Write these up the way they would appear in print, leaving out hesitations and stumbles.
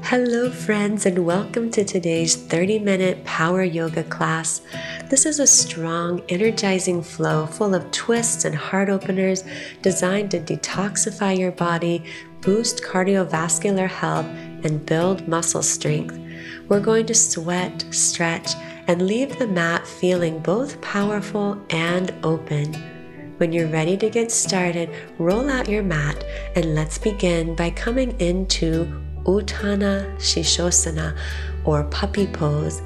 Hello friends, and welcome to today's 30-minute power yoga class. This is a strong, energizing flow full of twists and heart openers designed to detoxify your body, boost cardiovascular health, and build muscle strength. We're going to sweat, stretch, and leave the mat feeling both powerful and open. When you're ready to get started, roll out your mat and let's begin by coming into Utthana Shishosana, or puppy pose.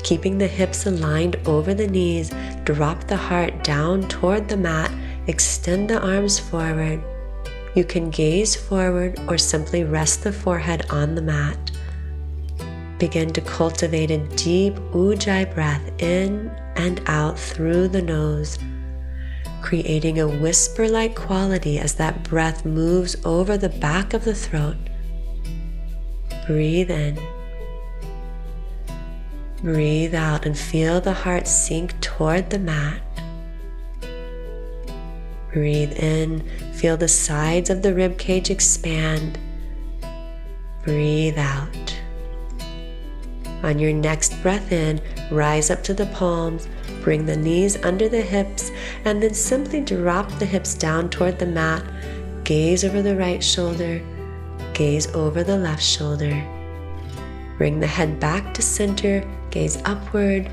Keeping the hips aligned over the knees, drop the heart down toward the mat, extend the arms forward. You can gaze forward or simply rest the forehead on the mat. Begin to cultivate a deep Ujjayi breath in and out through the nose, creating a whisper-like quality as that breath moves over the back of the throat. Breathe in. Breathe out and feel the heart sink toward the mat. Breathe in. Feel the sides of the rib cage expand. Breathe out. On your next breath in, rise up to the palms, bring the knees under the hips, and then simply drop the hips down toward the mat. Gaze over the right shoulder. Gaze over the left shoulder. Bring the head back to center, gaze upward,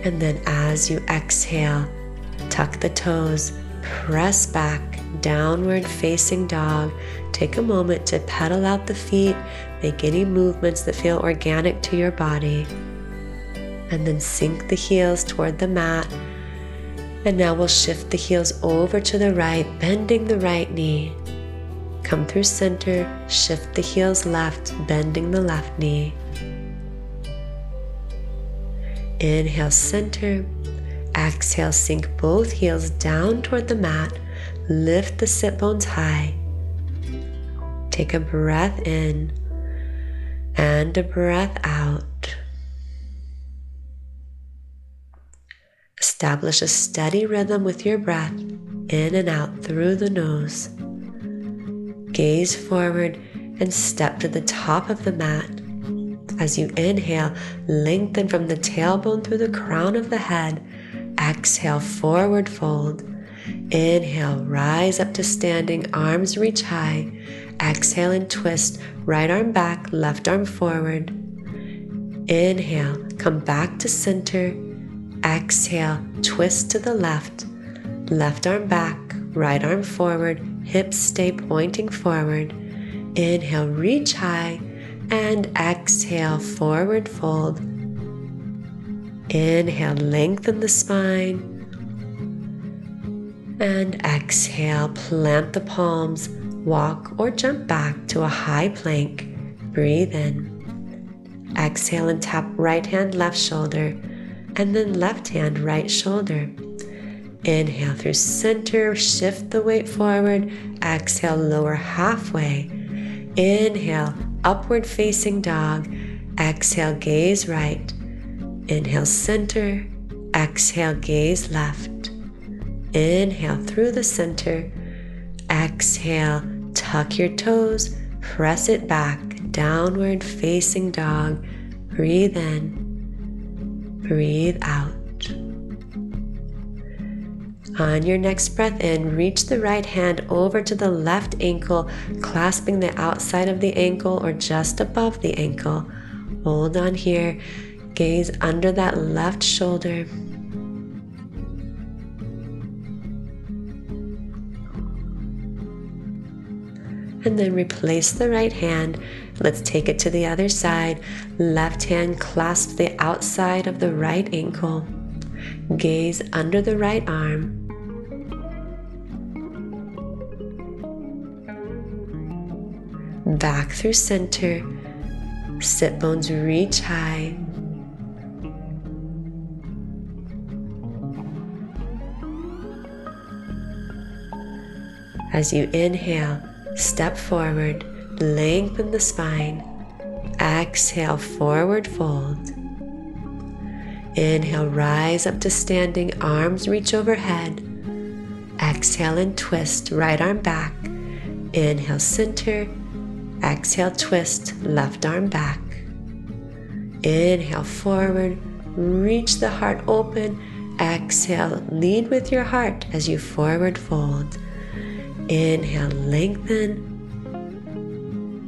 and then as you exhale, tuck the toes, press back, downward facing dog. Take a moment to pedal out the feet, make any movements that feel organic to your body, and then sink the heels toward the mat. And now we'll shift the heels over to the right, bending the right knee. Come through center, shift the heels left, bending the left knee. Inhale, center. Exhale, sink both heels down toward the mat. Lift the sit bones high. Take a breath in and a breath out. Establish a steady rhythm with your breath in and out through the nose. Gaze forward and step to the top of the mat. As you inhale, lengthen from the tailbone through the crown of the head. Exhale, forward fold. Inhale, rise up to standing, arms reach high. Exhale and twist, right arm back, left arm forward. Inhale, come back to center. Exhale, twist to the left. Left arm back, right arm forward, hips stay pointing forward. Inhale, reach high, and exhale, forward fold. Inhale, lengthen the spine. And exhale, plant the palms, walk or jump back to a high plank. Breathe in. Exhale and tap right hand, left shoulder, and then left hand, right shoulder. Inhale through center, shift the weight forward. Exhale, lower halfway. Inhale, upward facing dog. Exhale, gaze right. Inhale, center. Exhale, gaze left. Inhale through the center. Exhale, tuck your toes, press it back, downward facing dog. Breathe in, breathe out. On your next breath in, reach the right hand over to the left ankle, clasping the outside of the ankle or just above the ankle. Hold on here. Gaze under that left shoulder. And then replace the right hand. Let's take it to the other side. Left hand clasps the outside of the right ankle. Gaze under the right arm. Back through center. Sit bones reach high. As you inhale, step forward, lengthen the spine. Exhale, forward fold. Inhale, rise up to standing, arms reach overhead. Exhale and twist, right arm back. Inhale, center. Exhale, twist, left arm back. Inhale, forward, reach the heart open. Exhale, lead with your heart as you forward fold. Inhale, lengthen.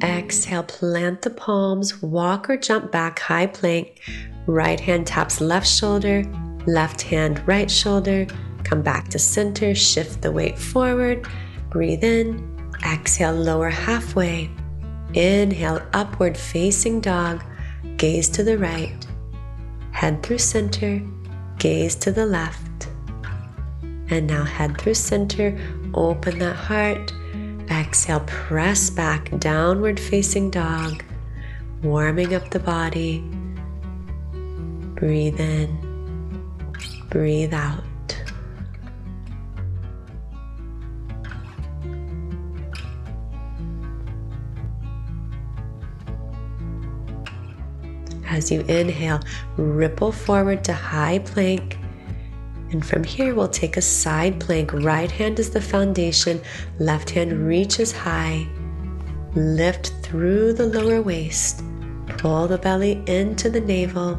Exhale, plant the palms, walk or jump back, high plank. Right hand taps left shoulder, left hand right shoulder. Come back to center, shift the weight forward. Breathe in. Exhale, lower halfway. Inhale, upward facing dog. Gaze to the right. Head through center. Gaze to the left. And now head through center. Open that heart. Exhale, press back, downward facing dog. Warming up the body. Breathe in. Breathe out. As you inhale, ripple forward to high plank. And from here, we'll take a side plank. Right hand is the foundation. Left hand reaches high. Lift through the lower waist. Pull the belly into the navel.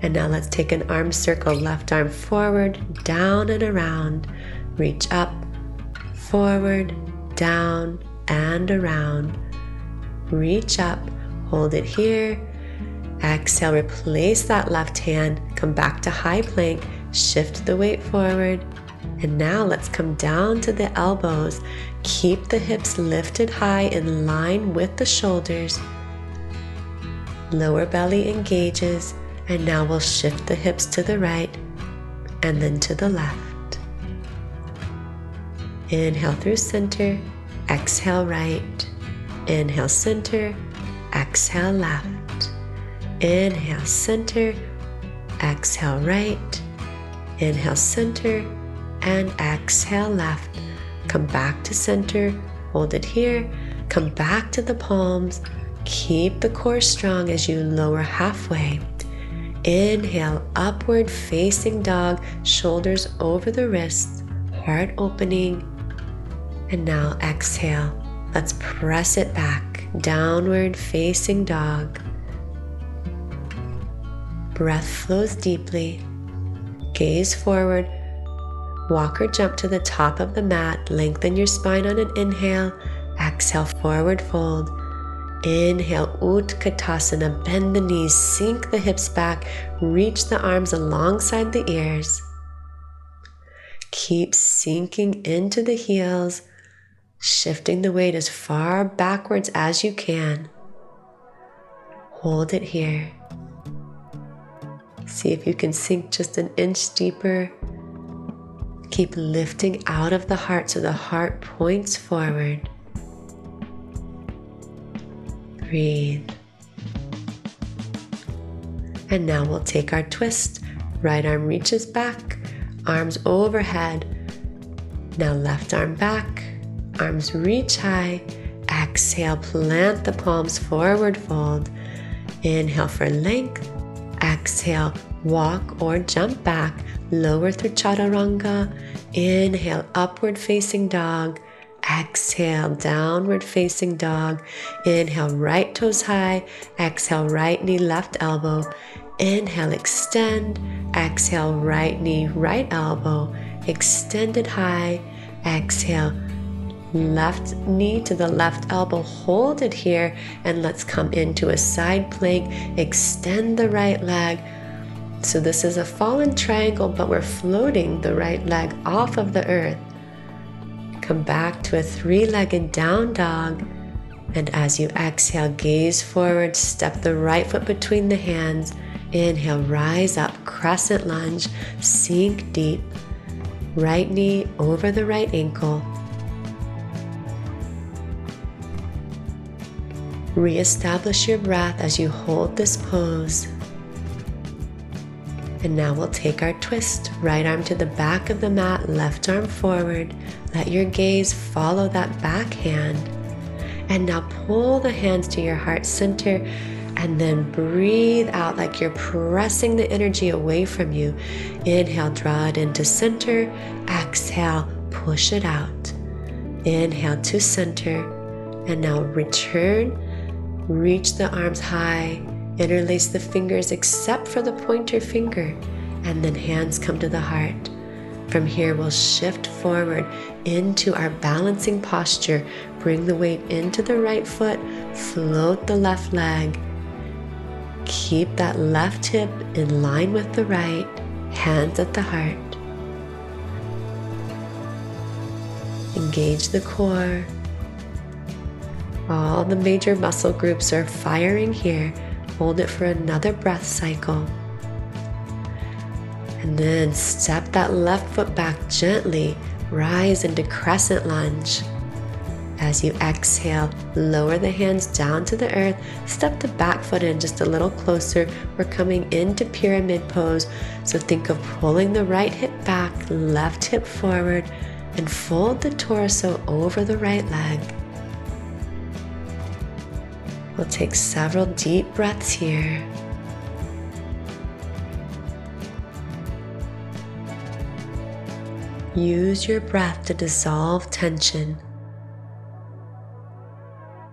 And now let's take an arm circle. Left arm forward, down and around. Reach up, forward, down and around. Reach up, hold it here. Exhale, replace that left hand, come back to high plank, shift the weight forward. And now let's come down to the elbows. Keep the hips lifted high in line with the shoulders. Lower belly engages, and now we'll shift the hips to the right and then to the left. Inhale through center, exhale right. Inhale center, exhale left. Inhale, center, exhale right, inhale, center, and exhale left. Come back to center, hold it here, come back to the palms, keep the core strong as you lower halfway. Inhale, upward facing dog, shoulders over the wrists, heart opening, and now exhale. Let's press it back, downward facing dog. Breath flows deeply. Gaze forward. Walk or jump to the top of the mat. Lengthen your spine on an inhale. Exhale, forward fold. Inhale, Utkatasana. Bend the knees, sink the hips back. Reach the arms alongside the ears. Keep sinking into the heels, shifting the weight as far backwards as you can. Hold it here. See if you can sink just an inch deeper. Keep lifting out of the heart so the heart points forward. Breathe. And now we'll take our twist. Right arm reaches back, arms overhead. Now left arm back, arms reach high. Exhale, plant the palms, forward fold. Inhale for length. Exhale, walk or jump back, lower through chaturanga. Inhale, upward facing dog. Exhale, downward facing dog. Inhale, right toes high. Exhale, right knee, left elbow. Inhale, extend. Exhale, right knee, right elbow. Extended high. Exhale, left knee to the left elbow, hold it here, and let's come into a side plank. Extend the right leg. So this is a fallen triangle, but we're floating the right leg off of the earth. Come back to a three-legged down dog, and as you exhale, gaze forward, step the right foot between the hands. Inhale, rise up, crescent lunge, sink deep. Right knee over the right ankle. Reestablish your breath as you hold this pose. And now we'll take our twist. Right arm to the back of the mat, left arm forward. Let your gaze follow that back hand. And now pull the hands to your heart center and then breathe out like you're pressing the energy away from you. Inhale, draw it into center. Exhale, push it out. Inhale to center. And now return, reach the arms high, interlace the fingers except for the pointer finger, and then hands come to the heart. From here, we'll shift forward into our balancing posture. Bring the weight into the right foot, float the left leg. Keep that left hip in line with the right, hands at the heart. Engage the core. All the major muscle groups are firing here. Hold it for another breath cycle. And then step that left foot back gently. Rise into crescent lunge. As you exhale, lower the hands down to the earth. Step the back foot in just a little closer. We're coming into pyramid pose. So think of pulling the right hip back, left hip forward, and fold the torso over the right leg. We'll take several deep breaths here. Use your breath to dissolve tension.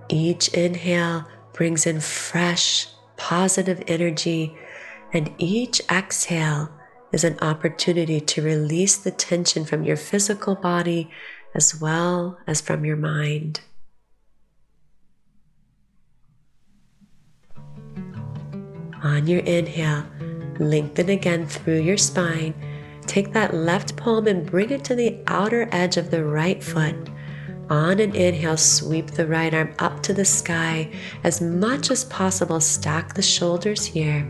Each inhale brings in fresh, positive energy, and each exhale is an opportunity to release the tension from your physical body as well as from your mind. On your inhale, lengthen again through your spine. Take that left palm and bring it to the outer edge of the right foot. On an inhale, sweep the right arm up to the sky. As much as possible, stack the shoulders here.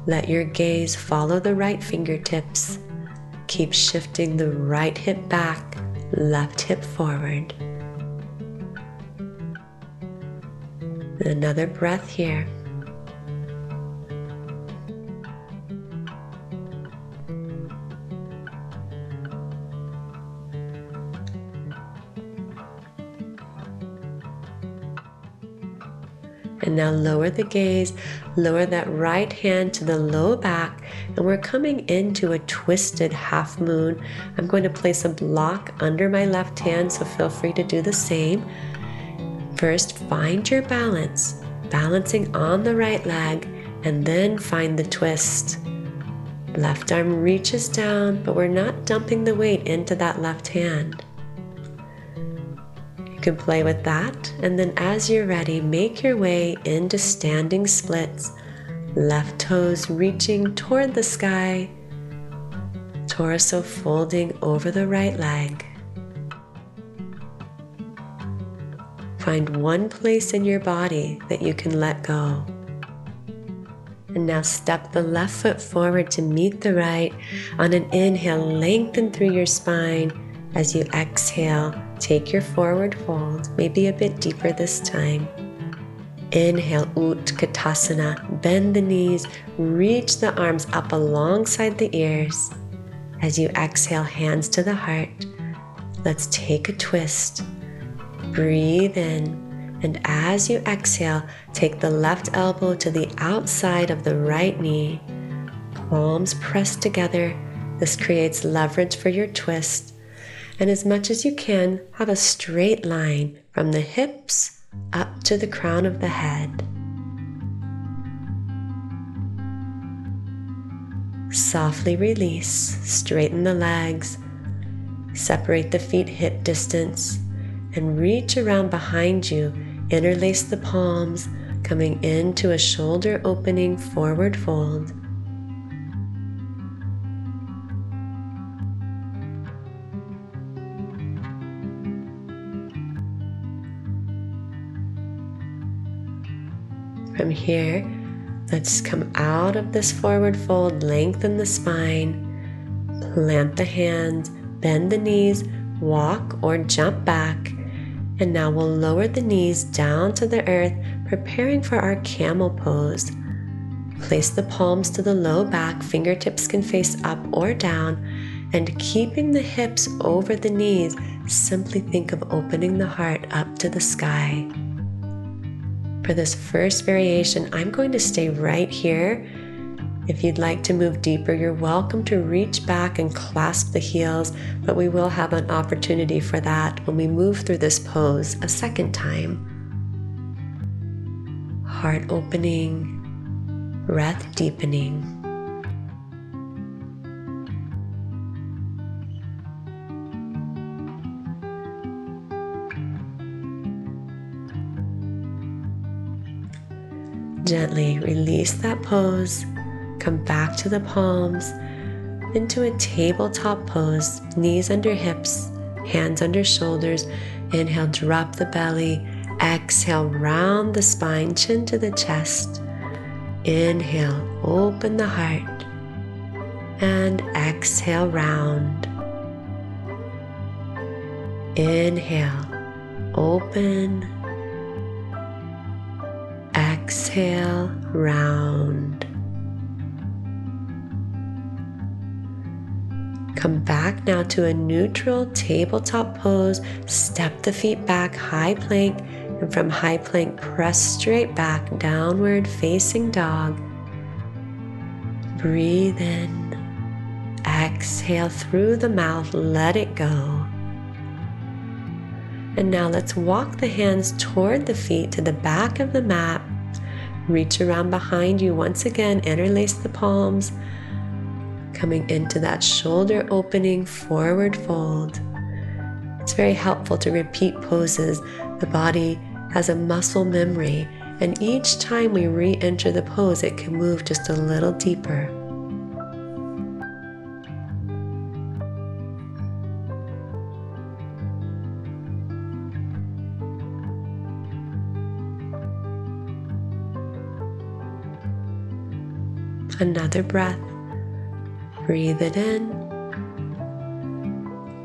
Let your gaze follow the right fingertips. Keep shifting the right hip back, left hip forward. Another breath here. And now lower the gaze, lower that right hand to the low back, and we're coming into a twisted half moon. I'm going to place a block under my left hand, so feel free to do the same. First, find your balance, balancing on the right leg, and then find the twist. Left arm reaches down, but we're not dumping the weight into that left hand. You can play with that, and then as you're ready, make your way into standing splits. Left toes reaching toward the sky, torso folding over the right leg. Find one place in your body that you can let go. And now step the left foot forward to meet the right. On an inhale, lengthen through your spine. As you exhale, take your forward fold, maybe a bit deeper this time. Inhale, Utkatasana, bend the knees, reach the arms up alongside the ears. As you exhale, hands to the heart. Let's take a twist. Breathe in, and as you exhale, take the left elbow to the outside of the right knee. Palms pressed together. This creates leverage for your twist. And as much as you can, have a straight line from the hips up to the crown of the head. Softly release, straighten the legs, separate the feet hip distance, and reach around behind you. Interlace the palms, coming into a shoulder opening forward fold. From here, let's come out of this forward fold, lengthen the spine, plant the hands, bend the knees, walk or jump back, and now we'll lower the knees down to the earth, preparing for our camel pose. Place the palms to the low back, fingertips can face up or down, and keeping the hips over the knees, simply think of opening the heart up to the sky. For this first variation, I'm going to stay right here If you'd like to move deeper, you're welcome to reach back and clasp the heels, but we will have an opportunity for that when we move through this pose a second time. Heart opening, breath deepening. Gently release that pose, come back to the palms, into a tabletop pose, knees under hips, hands under shoulders. Inhale, drop the belly. Exhale, round the spine, chin to the chest. Inhale, open the heart. And exhale, round. Inhale, open. Exhale, round. Come back now to a neutral tabletop pose. Step the feet back, high plank, and from high plank, press straight back, downward facing dog. Breathe in. Exhale through the mouth, let it go. And now let's walk the hands toward the feet to the back of the mat. Reach around behind you once again, interlace the palms. Coming into that shoulder opening forward fold. It's very helpful to repeat poses. The body has a muscle memory, and each time we re-enter the pose, it can move just a little deeper. Another breath. Breathe it in.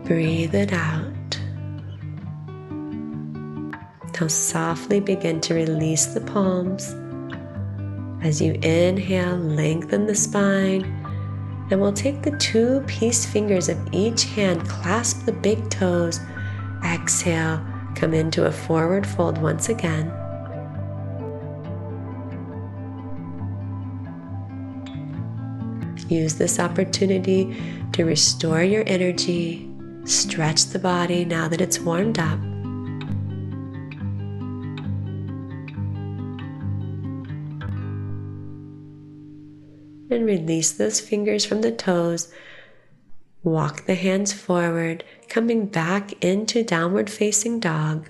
Breathe it out. Now softly begin to release the palms. As you inhale, lengthen the spine. And we'll take the two peace fingers of each hand, clasp the big toes. Exhale, come into a forward fold once again. Use this opportunity to restore your energy, stretch the body now that it's warmed up. And release those fingers from the toes. Walk the hands forward, coming back into downward facing dog.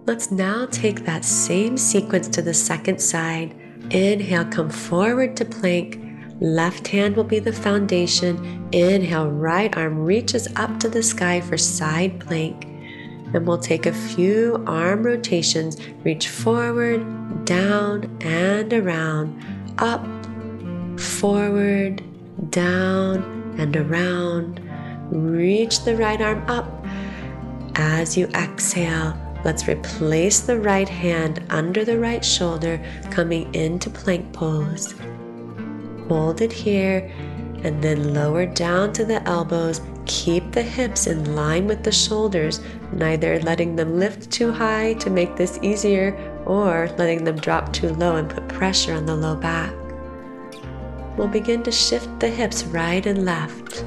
Let's now take that same sequence to the second side. Inhale, come forward to plank. Left hand will be the foundation. Inhale, right arm reaches up to the sky for side plank. And we'll take a few arm rotations. Reach forward, down, and around. Up, forward, down, and around. Reach the right arm up. As you exhale, let's replace the right hand under the right shoulder, coming into plank pose. Hold it here, and then lower down to the elbows. Keep the hips in line with the shoulders, neither letting them lift too high to make this easier, or letting them drop too low and put pressure on the low back. We'll begin to shift the hips right and left.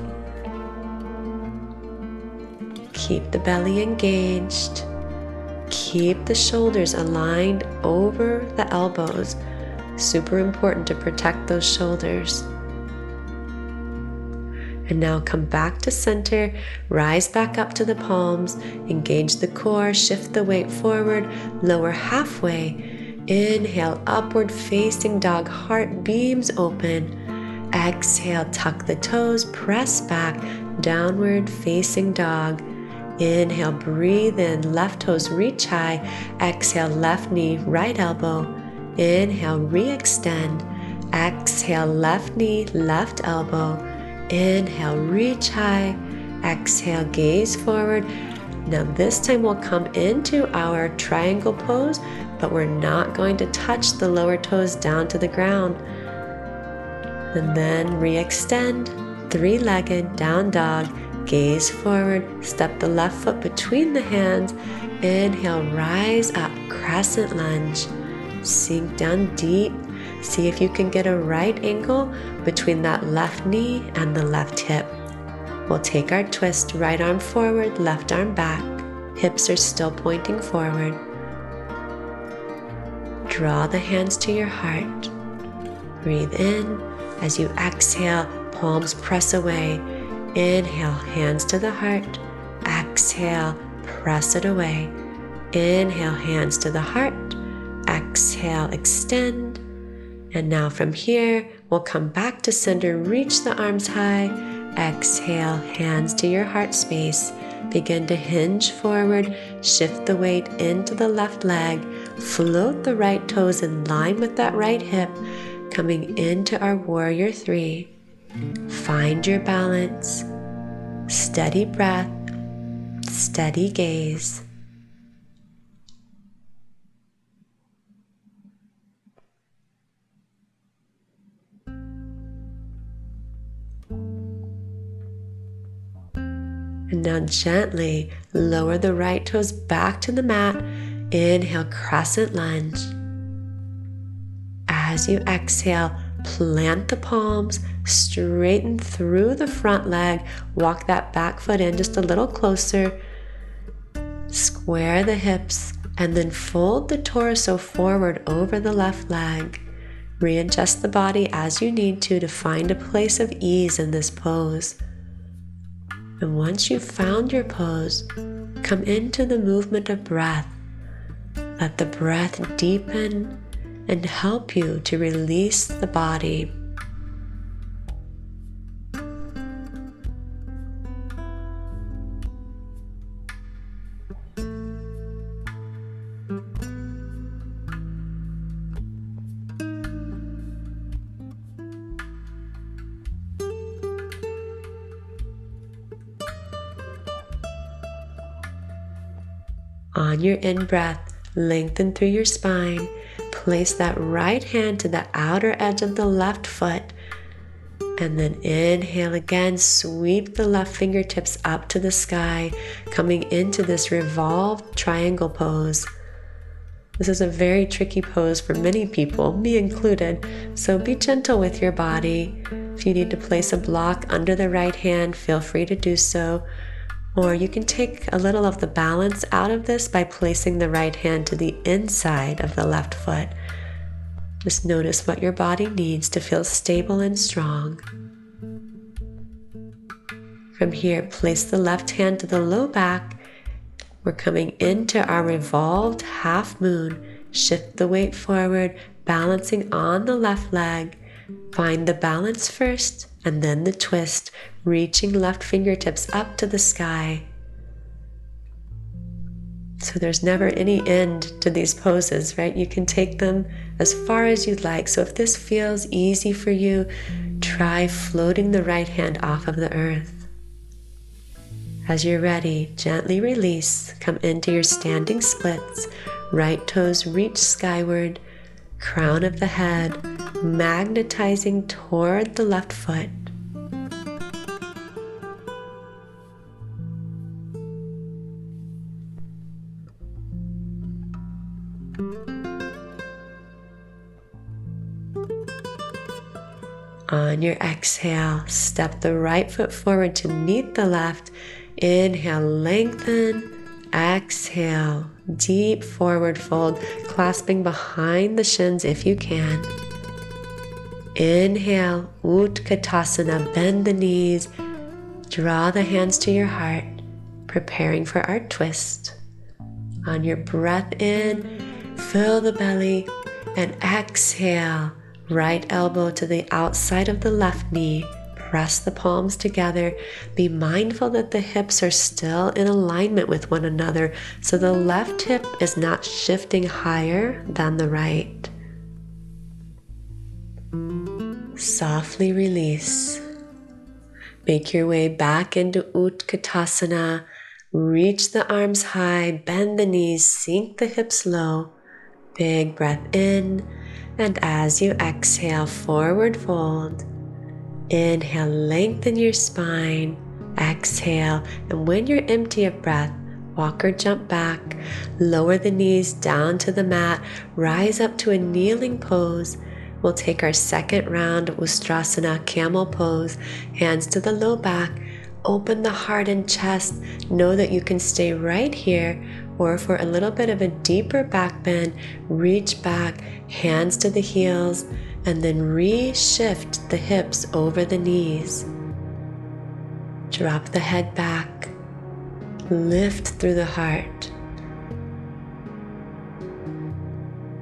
Keep the belly engaged. Keep the shoulders aligned over the elbows. Super important to protect those shoulders. And now come back to center, rise back up to the palms, engage the core, shift the weight forward, lower halfway. Inhale, upward facing dog, heart beams open. Exhale, tuck the toes, press back, downward facing dog. Inhale, breathe in, left toes reach high. Exhale, left knee, right elbow. Inhale, re-extend. Exhale, left knee, left elbow. Inhale, reach high. Exhale, gaze forward. Now this time we'll come into our triangle pose, but we're not going to touch the lower toes down to the ground. And then re-extend, three-legged down dog. Gaze forward, step the left foot between the hands. Inhale, rise up, crescent lunge. Sink down deep. See if you can get a right angle between that left knee and the left hip. We'll take our twist, right arm forward, left arm back. Hips are still pointing forward. Draw the hands to your heart. Breathe in. As you exhale, palms press away. Inhale, hands to the heart. Exhale, press it away. Inhale, hands to the heart. Exhale, extend. And now from here, we'll come back to center, reach the arms high. Exhale, hands to your heart space. Begin to hinge forward, shift the weight into the left leg, float the right toes in line with that right hip, coming into our warrior three. Find your balance, steady breath, steady gaze. And now gently lower the right toes back to the mat. Inhale, crescent lunge. As you exhale, plant the palms, straighten through the front leg, walk that back foot in just a little closer, square the hips, and then fold the torso forward over the left leg. Readjust the body as you need to find a place of ease in this pose. And once you've found your pose, come into the movement of breath. Let the breath deepen and help you to release the body. On your in-breath, lengthen through your spine. Place that right hand to the outer edge of the left foot. And then inhale again, sweep the left fingertips up to the sky, coming into this revolved triangle pose. This is a very tricky pose for many people, me included, so be gentle with your body. If you need to place a block under the right hand, feel free to do so. Or you can take a little of the balance out of this by placing the right hand to the inside of the left foot. Just notice what your body needs to feel stable and strong. From here, place the left hand to the low back. We're coming into our revolved half moon. Shift the weight forward, balancing on the left leg. Find the balance first and then the twist, reaching left fingertips up to the sky. So there's never any end to these poses, right? You can take them as far as you'd like. So if this feels easy for you, try floating the right hand off of the earth. As you're ready, gently release. Come into your standing splits. Right toes reach skyward. Crown of the head, magnetizing toward the left foot. On your exhale, step the right foot forward to meet the left. Inhale, lengthen. Exhale, deep forward fold, clasping behind the shins if you can. Inhale, Utkatasana, bend the knees. Draw the hands to your heart, preparing for our twist. On your breath in, fill the belly, and exhale. Right elbow to the outside of the left knee. Press the palms together. Be mindful that the hips are still in alignment with one another, so the left hip is not shifting higher than the right. Softly release. Make your way back into Utkatasana. Reach the arms high, bend the knees, sink the hips low. Big breath in. And as you exhale, forward fold. Inhale, lengthen your spine. Exhale, and when you're empty of breath, walk or jump back, lower the knees down to the mat, rise up to a kneeling pose. We'll take our second round of Ustrasana, Camel Pose, hands to the low back, open the heart and chest. Know that you can stay right here, or for a little bit of a deeper back bend, reach back, hands to the heels, and then reshift the hips over the knees. Drop the head back, lift through the heart,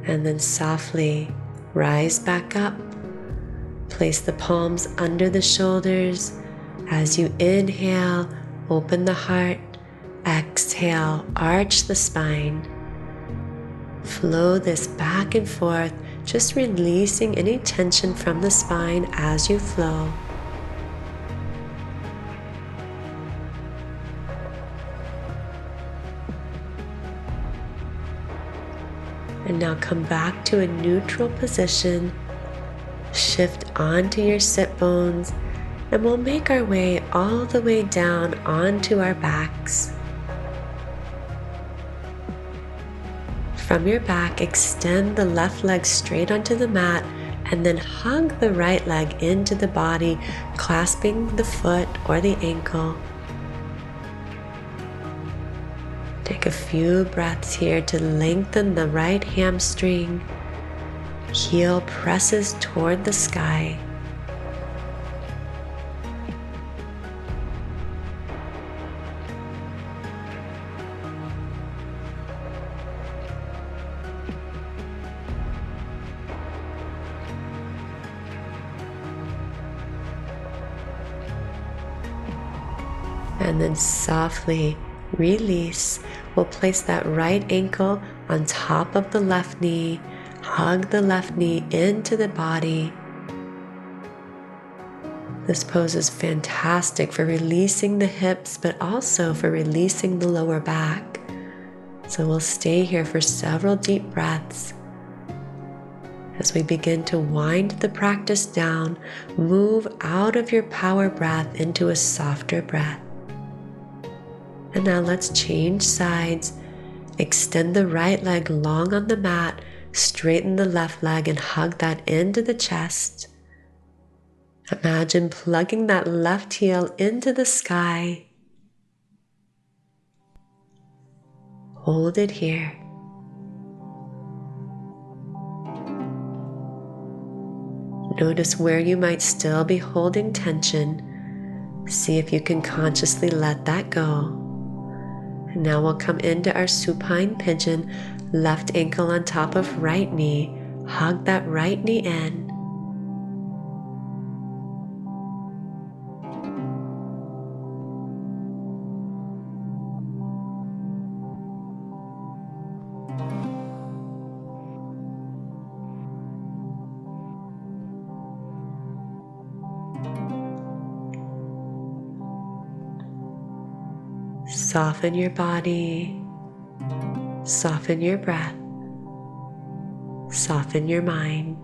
and then softly rise back up. Place the palms under the shoulders. As you inhale, open the heart. Exhale, arch the spine. Flow this back and forth, just releasing any tension from the spine as you flow. And now come back to a neutral position. Shift onto your sit bones, and we'll make our way all the way down onto our backs. From your back, extend the left leg straight onto the mat, and then hug the right leg into the body, clasping the foot or the ankle. Take a few breaths here to lengthen the right hamstring. Heel presses toward the sky. And then softly release. We'll place that right ankle on top of the left knee. Hug the left knee into the body. This pose is fantastic for releasing the hips, but also for releasing the lower back. So we'll stay here for several deep breaths. As we begin to wind the practice down, move out of your power breath into a softer breath. And now let's change sides. Extend the right leg long on the mat, straighten the left leg and hug that into the chest. Imagine plugging that left heel into the sky. Hold it here. Notice where you might still be holding tension. See if you can consciously let that go. And now we'll come into our supine pigeon, left ankle on top of right knee. Hug that right knee in. Soften your body, soften your breath, soften your mind.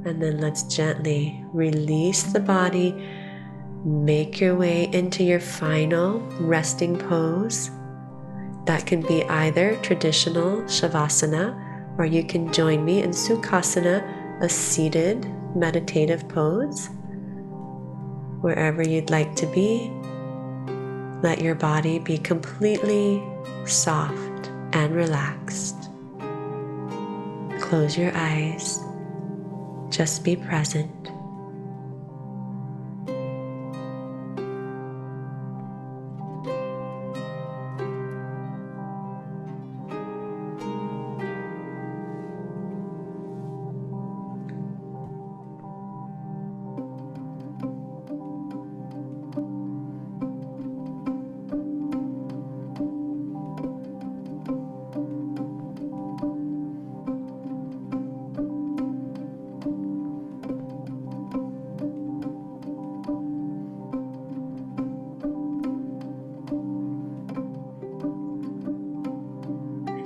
And then let's gently release the body. Make your way into your final resting pose. That can be either traditional Shavasana, or you can join me in Sukhasana, a seated meditative pose. Wherever you'd like to be, let your body be completely soft and relaxed. Close your eyes. Just be present.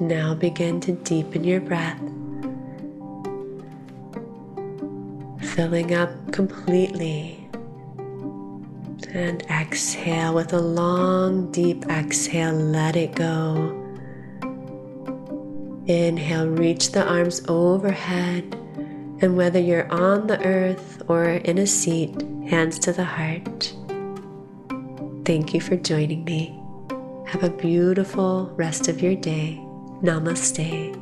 Now begin to deepen your breath, filling up completely. And exhale with a long, deep exhale, let it go. Inhale, reach the arms overhead, and whether you're on the earth or in a seat, hands to the heart. Thank you for joining me. Have a beautiful rest of your day. Namaste.